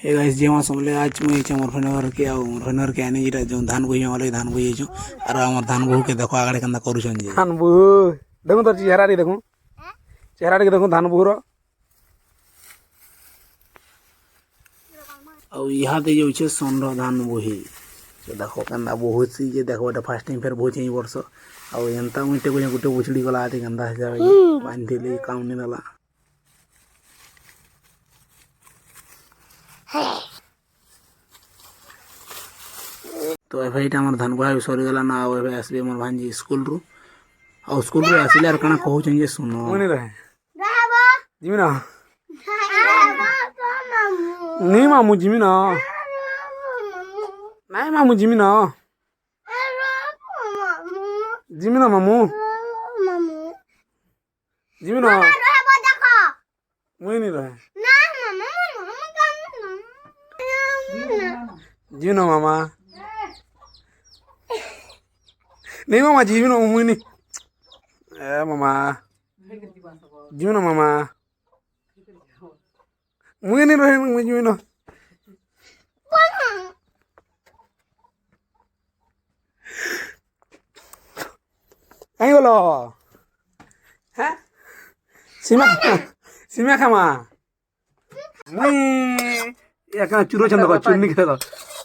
hey guys जे मा समले आज मुई छ मोर फनवर के आ मोर फनवर के आने जिरा जो धान बोई वाले धान बोई छ और हमर धान बहु के देखो आगड़े कंदा करू छन जे धान बहु देखो तो चेहरा रे देखो चेहरा रे देखो धान बहु रो और यहाँ दे जो छ सोनरो धान बोही तो देखो कंदा बहुत सी जे देखो एटा फर्स्ट टाइम फेर बोछ ई वर्ष और एंता मुटे गुटे बुछड़ी गला आते कंदा जा बांधिले काम नि दला तो ए भाईटा हमर धान बुआ सरी गला ना अब ए आसबे हमर भांजी स्कूल रु और स्कूल रे आसिले आर कना कहू छन जे सुनो मने रहे जिमिना नहीं मामू जिमिना नहीं मामू जिमिना जिमिना मामू जिमिना मुई नहीं रहे जिमिना मामा नहीं मामा जिमिना मुई नहीं ए मामा जिमिना मामा मुई नहीं रहे मुई जिमिना कहीं बोलो हैं सीमा खामा मुई एक चूरो चंद को चुन्नी के तो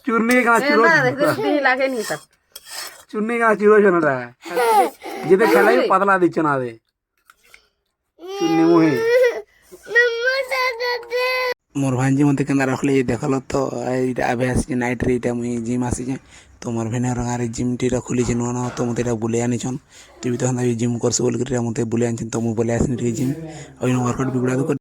चुन्नी का चूरो लागे नहीं तक चुन्नी का चूरो चंद रहा जिते खेला ही पतला दी चना दे चुन्नी मुही मोर भांजी मते केना रखले देखलो तो अभ्यास नाइट रे इटा मुई जिम आसी जे तो मोर भेने रंगारे जिम टी खुली जे नुआ तो मते एटा बुले आनी छन टीवी तो हंदा जिम करस बोल कर मते बुले आनी तो मु बुले आसनी जिम और वर्कआउट भी गुडा